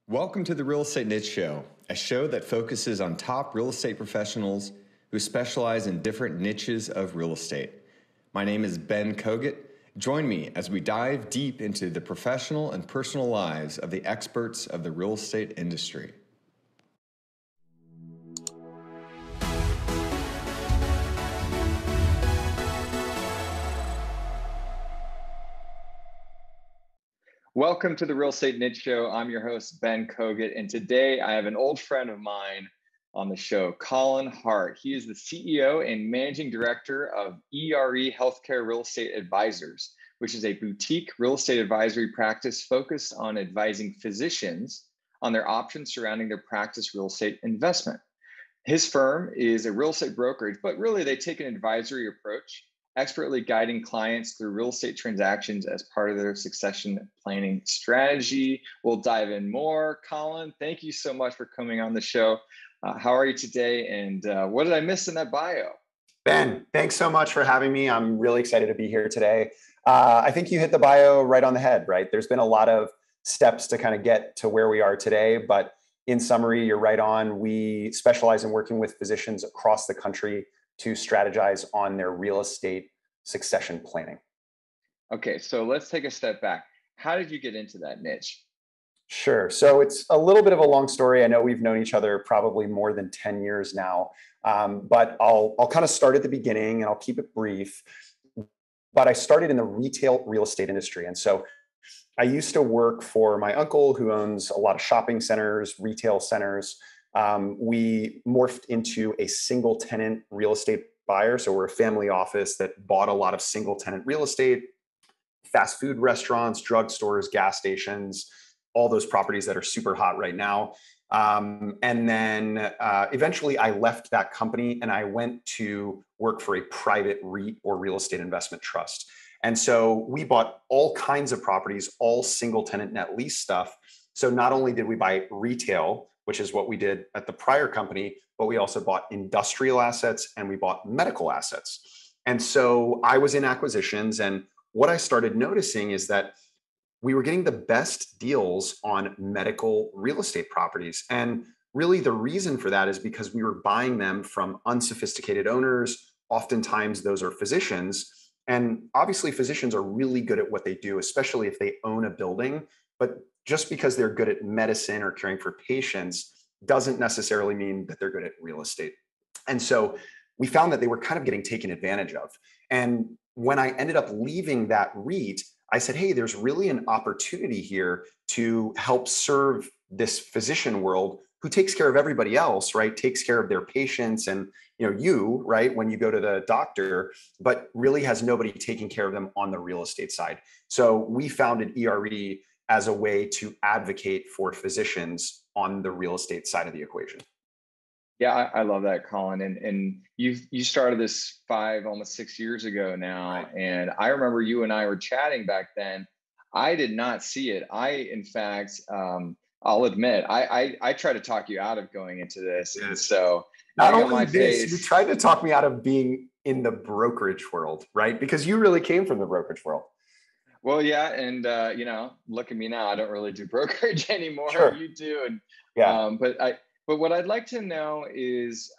Welcome to the Real Estate Niche Show, a show that focuses on top real estate professionals who specialize in different niches of real estate. My name is Ben Kogut. Join me as we dive deep into the professional and personal lives of the experts of the real estate industry. Welcome to the Real Estate Niche Show. I'm your host, Ben Kogut, and today I have an old friend of mine on the show, Collin Hart. He is the CEO and Managing Director of ERE Healthcare Real Estate Advisors, which is a boutique real estate advisory practice focused on advising physicians on their options surrounding their practice real estate investment. His firm is a real estate brokerage, but really they take an advisory approach, expertly guiding clients through real estate transactions as part of their succession planning strategy. We'll dive in more. Collin, thank you so much for coming on the show. How are you today? And what did I miss in that bio? Ben, thanks so much for having me. I'm really excited to be here today. I think you hit the bio right on the head, right? There's been a lot of steps to kind of get to where we are today, but in summary, you're right on. We specialize in working with physicians across the country to strategize on their real estate succession planning. Okay, so let's take a step back. How did you get into that niche? Sure. So it's a little bit of a long story. I know we've known each other probably more than 10 years now, but I'll kind of start at the beginning and I'll keep it brief. But I started in the retail real estate industry. And so I used to work for my uncle who owns a lot of shopping centers, retail centers. We morphed into a single tenant real estate buyer. So we're a family office that bought a lot of single tenant real estate, fast food restaurants, drugstores, gas stations, all those properties that are super hot right now. And then eventually I left that company and I went to work for a private REIT or real estate investment trust. And so we bought all kinds of properties, all single tenant net lease stuff. So not only did we buy retail, which is what we did at the prior company, but we also bought industrial assets and we bought medical assets. And so I was in acquisitions, and what I started noticing is that we were getting the best deals on medical real estate properties. And really the reason for that is because we were buying them from unsophisticated owners. Oftentimes those are physicians. And obviously physicians are really good at what they do, especially if they own a building. But just because they're good at medicine or caring for patients doesn't necessarily mean that they're good at real estate. And so we found that they were kind of getting taken advantage of. And when I ended up leaving that REIT, I said, hey, there's really an opportunity here to help serve this physician world who takes care of everybody else, right? Takes care of their patients and you, right, when you go to the doctor, but really has nobody taking care of them on the real estate side. So we founded ERE as a way to advocate for physicians on the real estate side of the equation. Yeah, I love that, Collin. And you started this almost 6 years ago now. Right. And I remember you and I were chatting back then. I did not see it. In fact, I'll admit, I tried to talk you out of going into this. Yes. And so not only this, you tried to talk me out of being in the brokerage world, right? Because you really came from the brokerage world. Well, yeah. And, look at me now. I don't really do brokerage anymore. Sure. You do. And, yeah. But what I'd like to know is,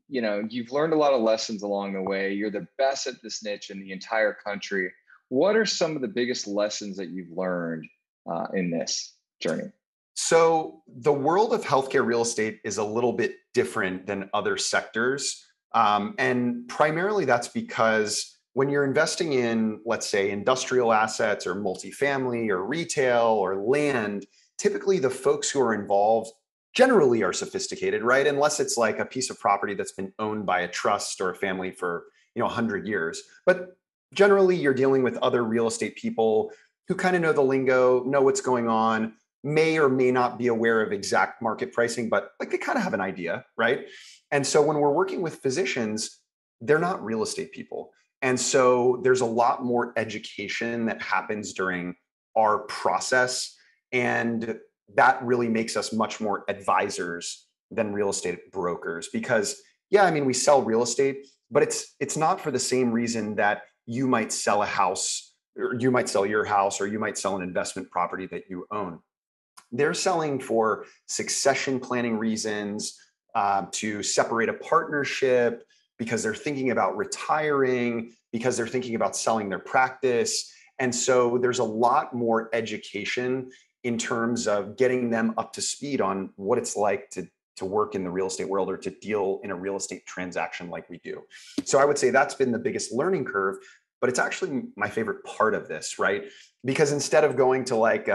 you've learned a lot of lessons along the way. You're the best at this niche in the entire country. What are some of the biggest lessons that you've learned in this journey? So the world of healthcare real estate is a little bit different than other sectors. And primarily that's because when you're investing in, let's say, industrial assets or multifamily or retail or land, typically the folks who are involved generally are sophisticated, right? Unless it's like a piece of property that's been owned by a trust or a family for 100 years. But generally you're dealing with other real estate people who kind of know the lingo, know what's going on, may or may not be aware of exact market pricing, but like they kind of have an idea, right? And so when we're working with physicians, they're not real estate people. And so there's a lot more education that happens during our process. And that really makes us much more advisors than real estate brokers because, we sell real estate, but it's not for the same reason that you might sell a house or you might sell your house or you might sell an investment property that you own. They're selling for succession planning reasons, to separate a partnership, because they're thinking about retiring, because they're thinking about selling their practice. And so there's a lot more education in terms of getting them up to speed on what it's like to work in the real estate world or to deal in a real estate transaction like we do. So I would say that's been the biggest learning curve, but it's actually my favorite part of this, right? Because instead of going to like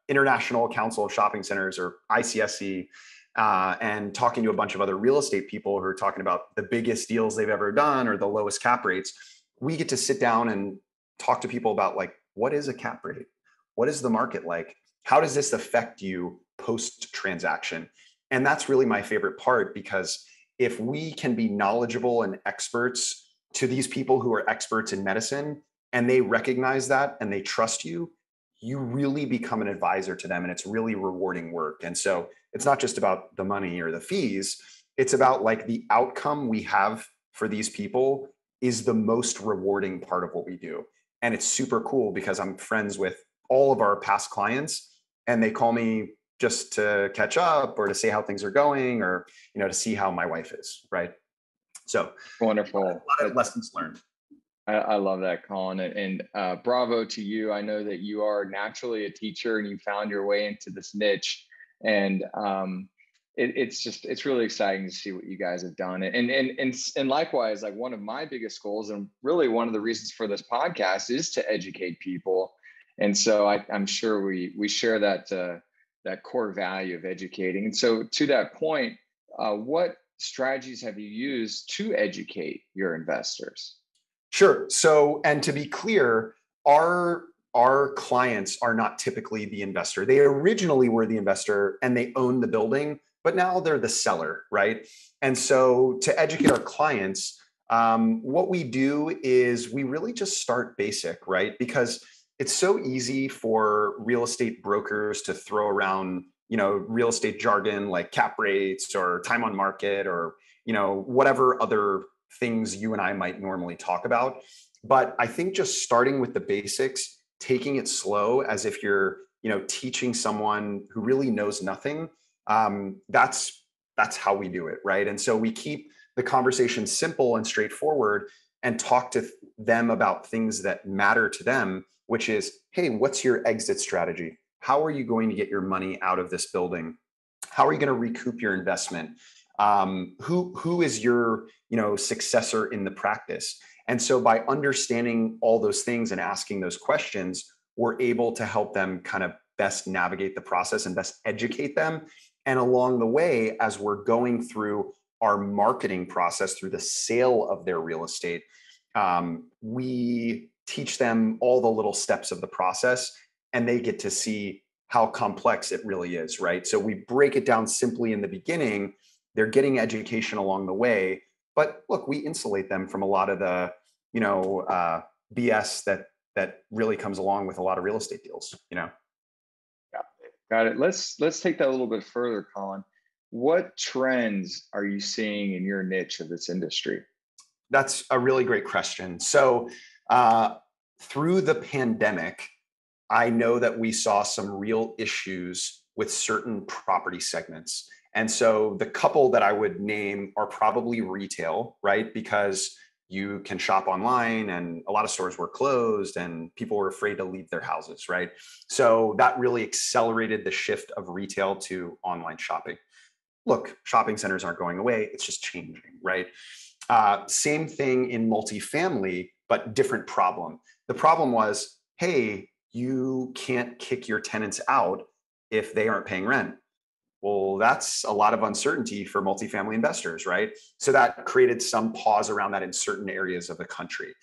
International Council of Shopping Centers or ICSC, and talking to a bunch of other real estate people who are talking about the biggest deals they've ever done or the lowest cap rates, we get to sit down and talk to people about like, what is a cap rate? What is the market like? How does this affect you post transaction? And that's really my favorite part, because if we can be knowledgeable and experts to these people who are experts in medicine, and they recognize that and they trust you, you really become an advisor to them, and it's really rewarding work. And so it's not just about the money or the fees, it's about like the outcome we have for these people is the most rewarding part of what we do. And it's super cool because I'm friends with all of our past clients, and they call me just to catch up or to say how things are going, or to see how my wife is, right? So Wonderful. a lot of lessons learned. I love that, Collin, and bravo to you. I know that you are naturally a teacher and you found your way into this niche, and it's really exciting to see what you guys have done. And likewise, like one of my biggest goals, and really one of the reasons for this podcast, is to educate people. And so I'm sure we share that core value of educating. And so to that point, what strategies have you used to educate your investors? Sure. So, and to be clear, our clients are not typically the investor. They originally were the investor and they own the building, but now they're the seller, right? And so to educate our clients, what we do is we really just start basic, right? Because it's so easy for real estate brokers to throw around, real estate jargon like cap rates or time on market or, whatever other things you and I might normally talk about. But I think just starting with the basics, taking it slow as if you're, teaching someone who really knows nothing, that's how we do it, right? And so we keep the conversation simple and straightforward and talk to them about things that matter to them, which is, hey, what's your exit strategy? How are you going to get your money out of this building? How are you going to recoup your investment? Who is your successor in the practice? And so by understanding all those things and asking those questions, we're able to help them kind of best navigate the process and best educate them. And along the way, as we're going through our marketing process through the sale of their real estate, we teach them all the little steps of the process, and they get to see how complex it really is, right? So we break it down simply in the beginning. They're getting education along the way, but look, we insulate them from a lot of the, BS that really comes along with a lot of real estate deals. Got it. Let's take that a little bit further, Collin. What trends are you seeing in your niche of this industry? That's a really great question. So through the pandemic, I know that we saw some real issues with certain property segments. And so the couple that I would name are probably retail, right? Because you can shop online and a lot of stores were closed and people were afraid to leave their houses, right? So that really accelerated the shift of retail to online shopping. Look, shopping centers aren't going away, it's just changing, right? Same thing in multifamily, but different problem. The problem was, hey, you can't kick your tenants out if they aren't paying rent. Well, that's a lot of uncertainty for multifamily investors, right? So that created some pause around that in certain areas of the country.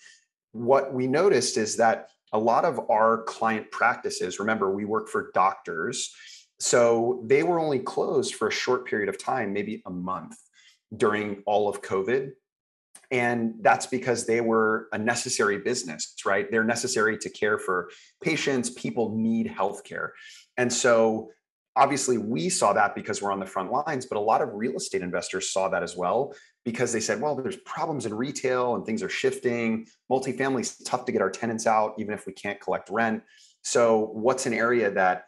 What we noticed is that a lot of our client practices, remember, we work for doctors, so they were only closed for a short period of time, maybe a month during all of COVID. And that's because they were a necessary business, right? They're necessary to care for patients. People need healthcare. And so obviously we saw that because we're on the front lines, but a lot of real estate investors saw that as well because they said, well, there's problems in retail and things are shifting. Multifamily is tough to get our tenants out, even if we can't collect rent. So what's an area that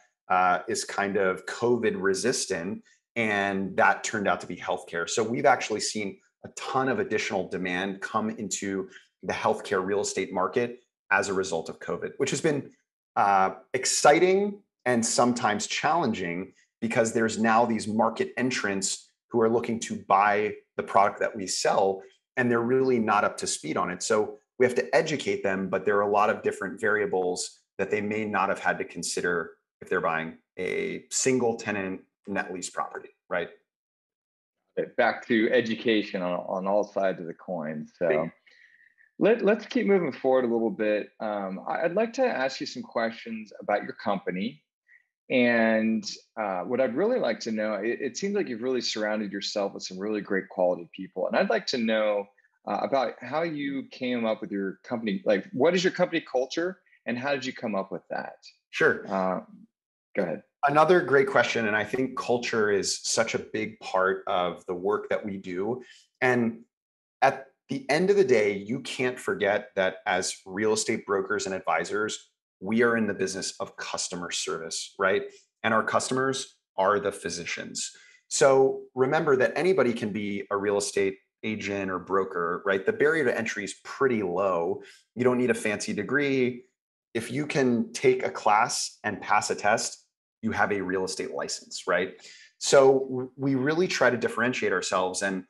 is kind of COVID resistant, and that turned out to be healthcare. So we've actually seen a ton of additional demand come into the healthcare real estate market as a result of COVID, which has been exciting and sometimes challenging because there's now these market entrants who are looking to buy the product that we sell, and they're really not up to speed on it. So we have to educate them, but there are a lot of different variables that they may not have had to consider if they're buying a single tenant net lease property, right? Back to education on all sides of the coin. So let's keep moving forward a little bit. I'd like to ask you some questions about your company. And what I'd really like to know, it seems like you've really surrounded yourself with some really great quality people. And I'd like to know about how you came up with your company. Like, what is your company culture and how did you come up with that? Sure. Go ahead. Another great question. And I think culture is such a big part of the work that we do. And at the end of the day, you can't forget that as real estate brokers and advisors, we are in the business of customer service, right? And our customers are the physicians. So remember that anybody can be a real estate agent or broker, right? The barrier to entry is pretty low. You don't need a fancy degree. If you can take a class and pass a test, you have a real estate license, right? So we really try to differentiate ourselves. And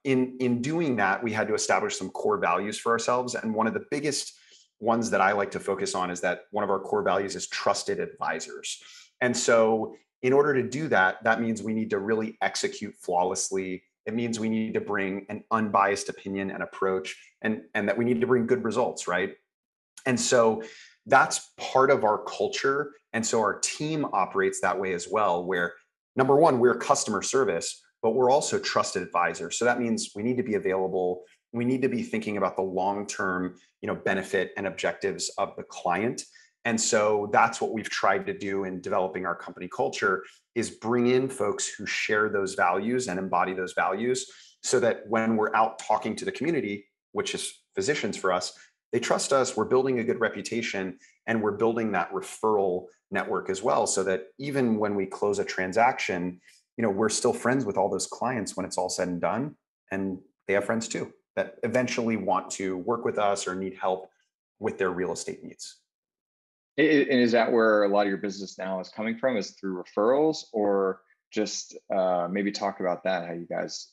in doing that, we had to establish some core values for ourselves. And one of the biggest ones that I like to focus on is that one of our core values is trusted advisors. And so in order to do that, that means we need to really execute flawlessly. It means we need to bring an unbiased opinion and approach, and that we need to bring good results, right? And so that's part of our culture. And so our team operates that way as well, where number one, we're customer service, but we're also trusted advisors. So that means we need to be available. We need to be thinking about the long-term, benefit and objectives of the client. And so that's what we've tried to do in developing our company culture, is bring in folks who share those values and embody those values, so that when we're out talking to the community, which is physicians for us, they trust us, we're building a good reputation, and we're building that referral network as well, so that even when we close a transaction, we're still friends with all those clients when it's all said and done. And they have friends too that eventually want to work with us or need help with their real estate needs. And is that where a lot of your business now is coming from, is through referrals, or just maybe talk about that, how you guys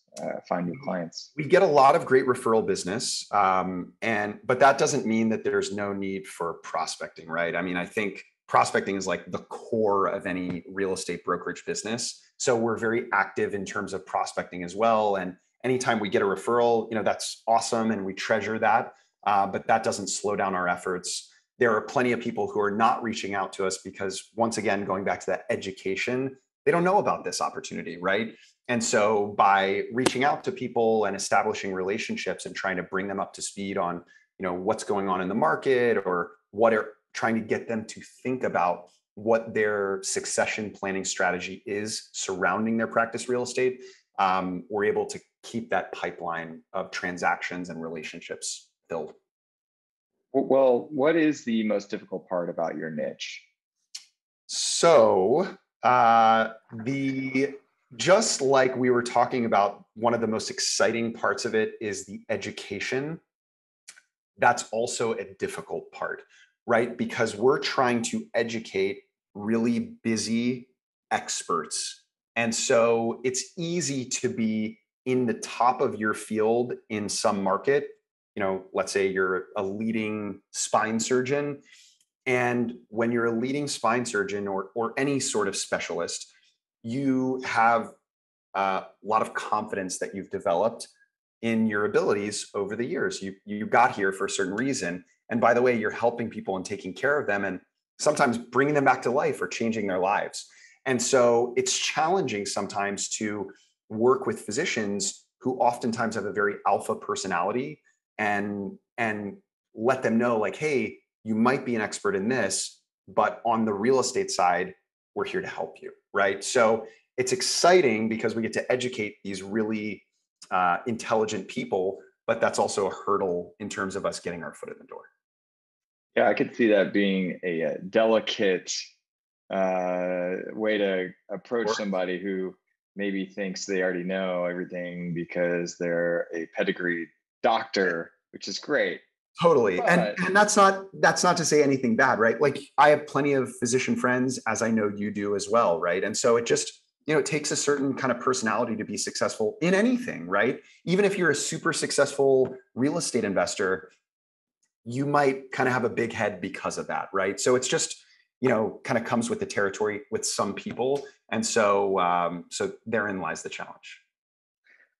find new clients? We get a lot of great referral business, but that doesn't mean that there's no need for prospecting, right? I mean, I think prospecting is like the core of any real estate brokerage business. So we're very active in terms of prospecting as well. And anytime we get a referral, that's awesome, and we treasure that. But that doesn't slow down our efforts. There are plenty of people who are not reaching out to us because, once again, going back to that education, they don't know about this opportunity, right? And so by reaching out to people and establishing relationships and trying to bring them up to speed on, what's going on in the market, or what are trying to get them to think about what their succession planning strategy is surrounding their practice real estate, we're able to keep that pipeline of transactions and relationships filled. Well, what is the most difficult part about your niche? So just like we were talking about, one of the most exciting parts of it is the education. That's also a difficult part, right? Because we're trying to educate really busy experts. And so it's easy to be in the top of your field in some market. Let's say you're a leading spine surgeon. And when you're a leading spine surgeon or any sort of specialist, you have a lot of confidence that you've developed in your abilities over the years. You got here for a certain reason. And by the way, you're helping people and taking care of them, and sometimes bringing them back to life or changing their lives. And so it's challenging sometimes to work with physicians who oftentimes have a very alpha personality, and let them know, like, hey, you might be an expert in this, but on the real estate side, we're here to help you, right? So it's exciting because we get to educate these really intelligent people, but that's also a hurdle in terms of us getting our foot in the door. Yeah, I could see that being a delicate way to approach somebody who maybe thinks they already know everything because they're a pedigreed doctor, which is great. Totally. But And that's not to say anything bad, right? Like I have plenty of physician friends, as I know you do as well, right? And so it just, it takes a certain kind of personality to be successful in anything, right? Even if you're a super successful real estate investor, you might kind of have a big head because of that, right? So it's just, kind of comes with the territory with some people. And so therein lies the challenge.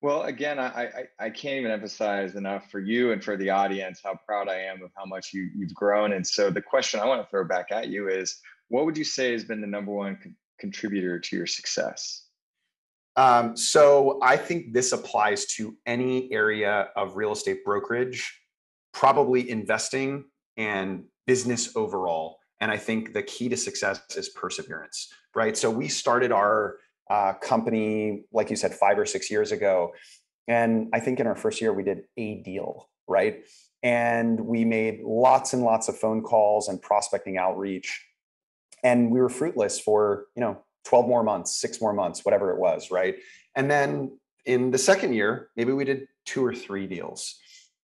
well, again, I can't even emphasize enough for you and for the audience how proud I am of how much you've grown. And so the question I want to throw back at you is, what would you say has been the number one contributor to your success? So I think this applies to any area of real estate brokerage, probably investing and business overall. And I think the key to success is perseverance, right? So we started our company, like you said, 5 or 6 years ago. And I think in our first year, we did a deal, right? And we made lots and lots of phone calls and prospecting outreach. And we were fruitless for, 12 more months, 6 more months, whatever it was, right? And then in the second year, maybe we did 2 or 3 deals.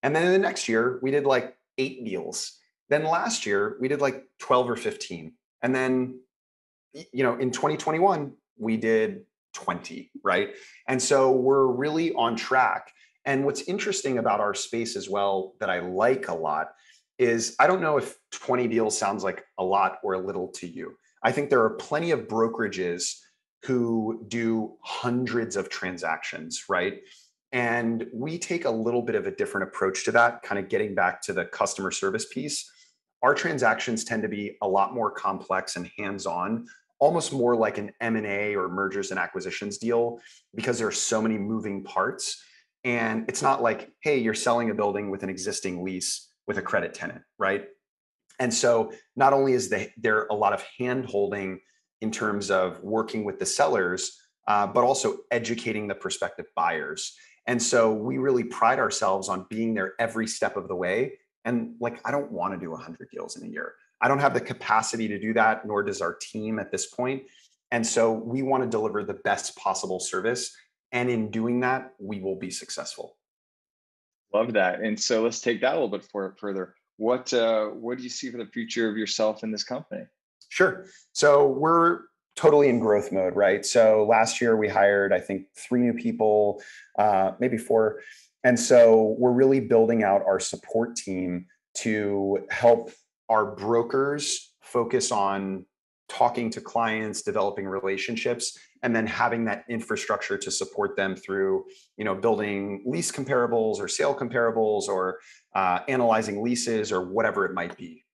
And then in the next year, we did like 8 deals. Then last year, we did like 12 or 15. And then, in 2021, we did 20, right? And so we're really on track. And what's interesting about our space as well that I like a lot is I don't know if 20 deals sounds like a lot or a little to you. I think there are plenty of brokerages who do hundreds of transactions, right? And we take a little bit of a different approach to that, kind of getting back to the customer service piece. Our transactions tend to be a lot more complex and hands-on, almost more like an M&A or mergers and acquisitions deal, because there are so many moving parts. And it's not like, hey, you're selling a building with an existing lease with a credit tenant, right? And so not only is there a lot of hand holding in terms of working with the sellers, but also educating the prospective buyers. And so we really pride ourselves on being there every step of the way. And like, I don't want to do 100 deals in a year. I don't have the capacity to do that, nor does our team at this point. And so we want to deliver the best possible service. And in doing that, we will be successful. Love that. And so let's take that a little bit further. What do you see for the future of yourself in this company? Sure. So we're totally in growth mode, right? So last year we hired, I think, 3 new people, maybe 4. And so we're really building out our support team to help our brokers focus on talking to clients, developing relationships, and then having that infrastructure to support them through, building lease comparables or sale comparables or analyzing leases or whatever it might be.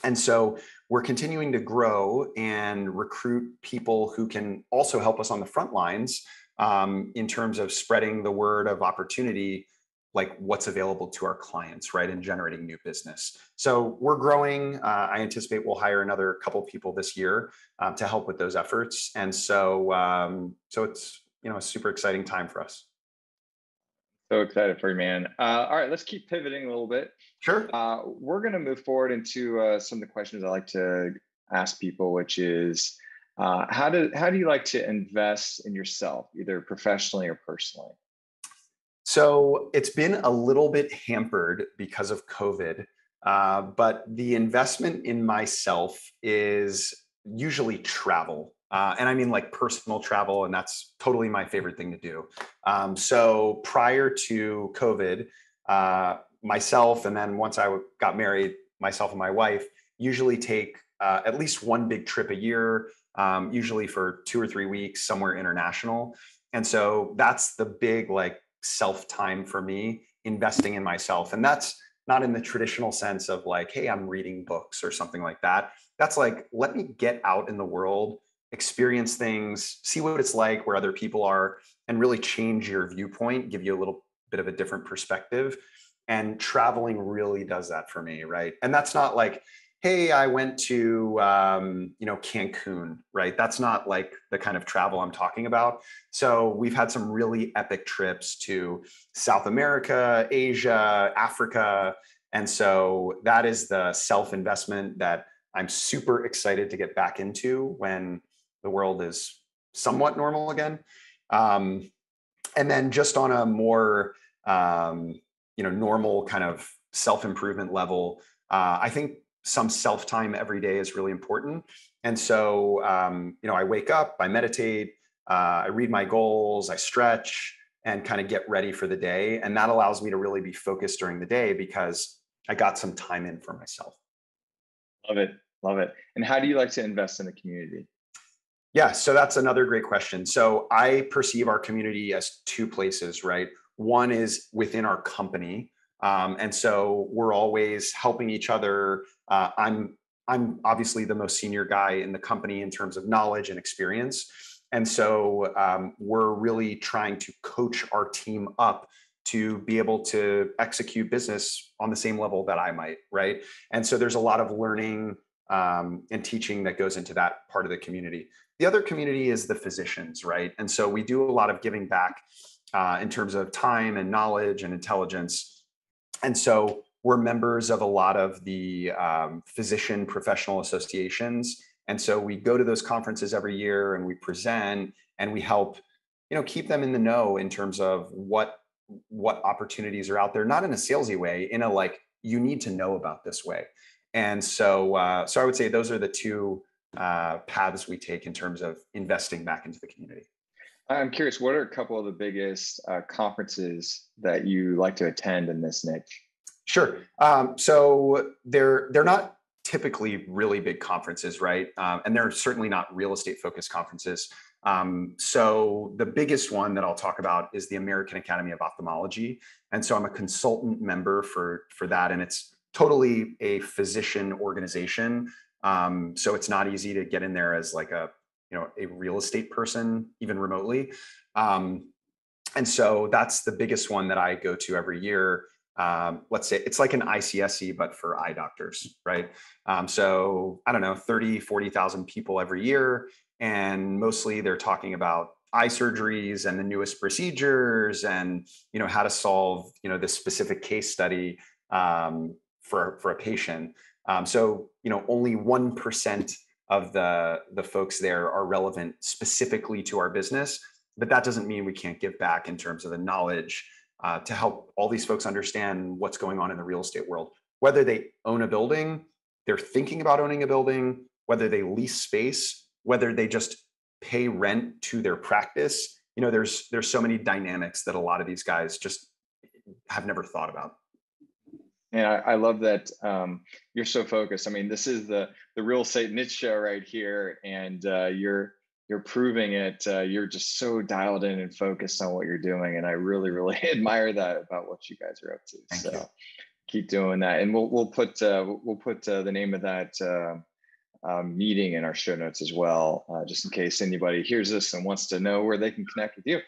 And so we're continuing to grow and recruit people who can also help us on the front lines in terms of spreading the word of opportunity, like what's available to our clients, right? And generating new business. So we're growing. I anticipate we'll hire another couple of people this year to help with those efforts. And so it's, a super exciting time for us. So excited for you, man. All right, let's keep pivoting a little bit. Sure. We're going to move forward into some of the questions I like to ask people, which is how do you like to invest in yourself, either professionally or personally? So it's been a little bit hampered because of COVID, but the investment in myself is usually travel. And I mean like personal travel, and that's totally my favorite thing to do. So prior to COVID, myself, and then once I got married, myself and my wife usually take at least one big trip a year, usually for 2 or 3 weeks somewhere international. And so that's the big like self time for me, investing in myself. And that's not in the traditional sense of like, hey, I'm reading books or something like that. That's like, let me get out in the world, experience things, see what it's like where other people are, and really change your viewpoint, give you a little bit of a different perspective. And traveling really does that for me, right? And that's not like, hey, I went to Cancun, right? That's not like the kind of travel I'm talking about. So we've had some really epic trips to South America, Asia, Africa. And so that is the self-investment that I'm super excited to get back into when the world is somewhat normal again. And then just on a more, normal kind of self-improvement level, I think some self-time every day is really important. And so, I wake up, I meditate, I read my goals, I stretch, and kind of get ready for the day. And that allows me to really be focused during the day because I got some time in for myself. Love it. Love it. And how do you like to invest in the community? Yeah, so that's another great question. So I perceive our community as two places, right? One is within our company, and so we're always helping each other. I'm obviously the most senior guy in the company in terms of knowledge and experience, and so we're really trying to coach our team up to be able to execute business on the same level that I might, right? And so there's a lot of learning and teaching that goes into that part of the community. The other community is the physicians, right? And so we do a lot of giving back in terms of time and knowledge and intelligence. And so we're members of a lot of the physician professional associations. And so we go to those conferences every year and we present and we help, keep them in the know in terms of what opportunities are out there, not in a salesy way, in a like, you need to know about this way. And so I would say those are the two paths we take in terms of investing back into the community. I'm curious, what are a couple of the biggest conferences that you like to attend in this niche? Sure. So they're not typically really big conferences, right? And they're certainly not real estate focused conferences. So the biggest one that I'll talk about is the American Academy of Ophthalmology, and so I'm a consultant member for that, and it's totally a physician organization. So it's not easy to get in there as like a real estate person, even remotely. And so that's the biggest one that I go to every year. Let's say it's like an ICSC, but for eye doctors, right? So I don't know, 30, 40,000 people every year. And mostly they're talking about eye surgeries and the newest procedures and, how to solve, this specific case study for a patient. So, only 1% of the folks there are relevant specifically to our business, but that doesn't mean we can't give back in terms of the knowledge to help all these folks understand what's going on in the real estate world, whether they own a building, they're thinking about owning a building, whether they lease space, whether they just pay rent to their practice. There's so many dynamics that a lot of these guys just have never thought about. And I love that you're so focused. I mean, this is the real estate niche show right here, and you're proving it. You're just so dialed in and focused on what you're doing, and I really, really admire that about what you guys are up to. Thank you. Keep doing that, and we'll put the name of that meeting in our show notes as well, just in case anybody hears this and wants to know where they can connect with you.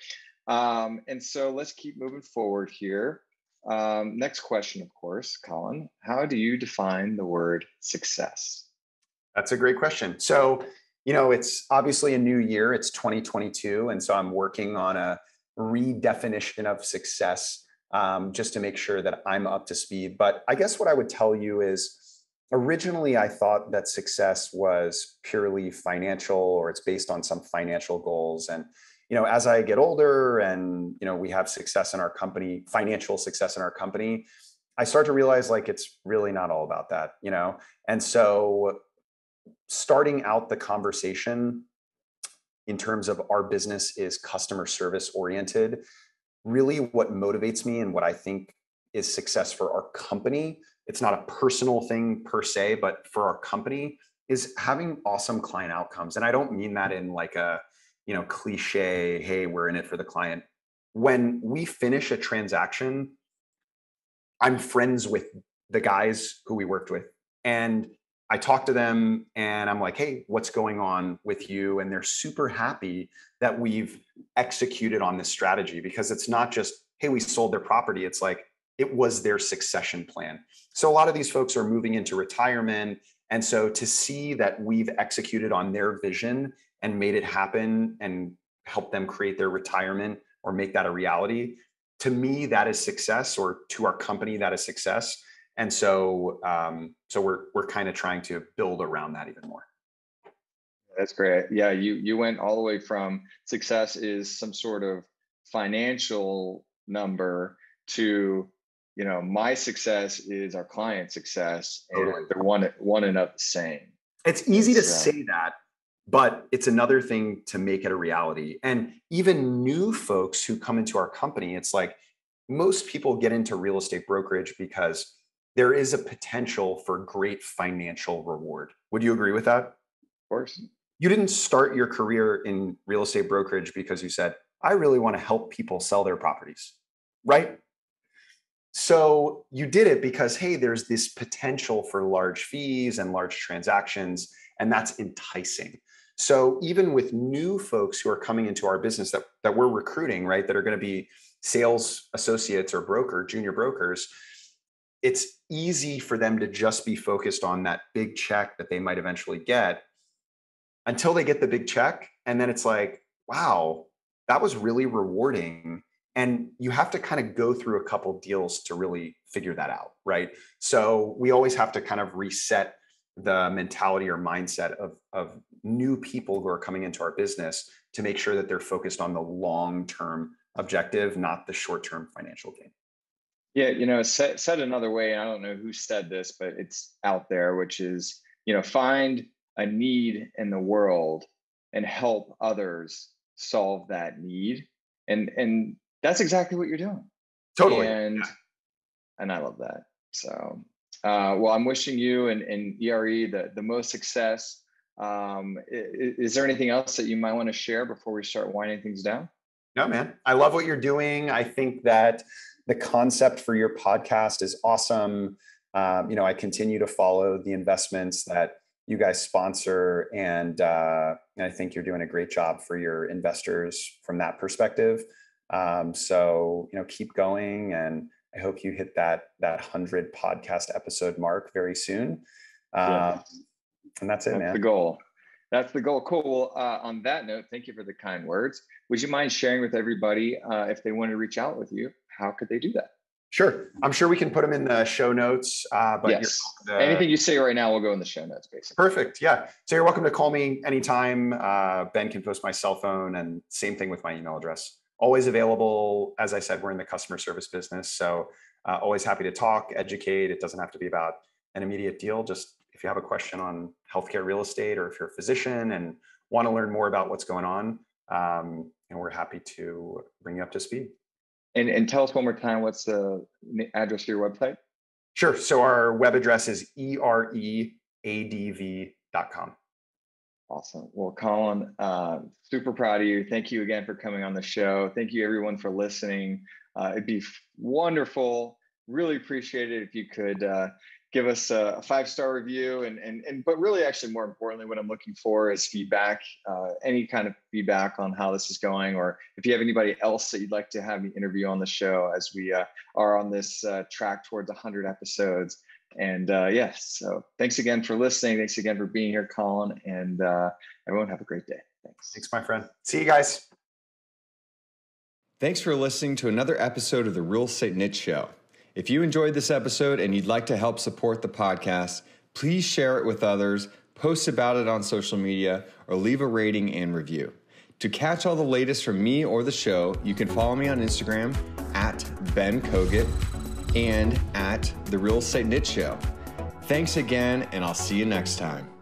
And so let's keep moving forward here. Next question, of course, Collin, how do you define the word success? That's a great question. So, it's obviously a new year, it's 2022. And so I'm working on a redefinition of success just to make sure that I'm up to speed. But I guess what I would tell you is originally I thought that success was purely financial, or it's based on some financial goals. And as I get older and, we have success in our company, financial success in our company, I start to realize like it's really not all about that, And so starting out the conversation in terms of our business is customer service oriented. Really what motivates me and what I think is success for our company, it's not a personal thing per se, but for our company, is having awesome client outcomes. And I don't mean that in like a cliche, hey, we're in it for the client. When we finish a transaction, I'm friends with the guys who we worked with, and I talk to them and I'm like, hey, what's going on with you? And they're super happy that we've executed on this strategy, because it's not just, hey, we sold their property. It's like, it was their succession plan. So a lot of these folks are moving into retirement. And so to see that we've executed on their vision and made it happen and help them create their retirement or make that a reality, to me, that is success, or to our company, that is success. And so, we're kind of trying to build around that even more. That's great. Yeah, you went all the way from success is some sort of financial number to, my success is our client's success, and Totally. they're one and of the same. It's easy to say that, but it's another thing to make it a reality. And even new folks who come into our company, it's like most people get into real estate brokerage because there is a potential for great financial reward. Would you agree with that? Of course. You didn't start your career in real estate brokerage because you said, I really want to help people sell their properties, right? So you did it because, hey, there's this potential for large fees and large transactions, and that's enticing. So even with new folks who are coming into our business that we're recruiting, right, that are going to be sales associates or junior brokers, it's easy for them to just be focused on that big check that they might eventually get until they get the big check. And then it's like, wow, that was really rewarding. And you have to kind of go through a couple deals to really figure that out, right? So we always have to kind of reset the mentality or mindset of new people who are coming into our business to make sure that they're focused on the long-term objective, not the short-term financial gain. Yeah, said another way, and I don't know who said this, but it's out there, which is, find a need in the world and help others solve that need. And that's exactly what you're doing. Totally. And I love that. So, well, I'm wishing you and ERE the most success. Is there anything else that you might want to share before we start winding things down? No, man. I love what you're doing. I think that the concept for your podcast is awesome. I continue to follow the investments that you guys sponsor, and I think you're doing a great job for your investors from that perspective. So keep going, and I hope you hit that 100 podcast episode mark very soon. And that's it, man. That's the goal. That's the goal. Cool. On that note, thank you for the kind words. Would you mind sharing with everybody if they want to reach out with you, how could they do that? Sure. I'm sure we can put them in the show notes. But yes. Anything you say right now will go in the show notes, basically. Perfect. Yeah. So you're welcome to call me anytime. Ben can post my cell phone, and same thing with my email address. Always available. As I said, we're in the customer service business. So always happy to talk, educate. It doesn't have to be about an immediate deal. Just if you have a question on healthcare real estate, or if you're a physician and want to learn more about what's going on, and we're happy to bring you up to speed. And tell us one more time, what's the address for your website? Sure. So our web address is ereadv.com. Awesome. Well, Collin, super proud of you. Thank you again for coming on the show. Thank you everyone for listening. It'd be wonderful. Really appreciate it if you could give us a 5-star review, but really, actually, more importantly, what I'm looking for is feedback, any kind of feedback on how this is going, or if you have anybody else that you'd like to have me interview on the show as we are on this track towards 100 episodes. And yes, so thanks again for listening. Thanks again for being here, Collin, and everyone have a great day. Thanks. Thanks, my friend. See you guys. Thanks for listening to another episode of the Real Estate Niche Show. If you enjoyed this episode and you'd like to help support the podcast, please share it with others, post about it on social media, or leave a rating and review. To catch all the latest from me or the show, you can follow me on Instagram at Ben Kogut and at The Real Estate Niche Show. Thanks again, and I'll see you next time.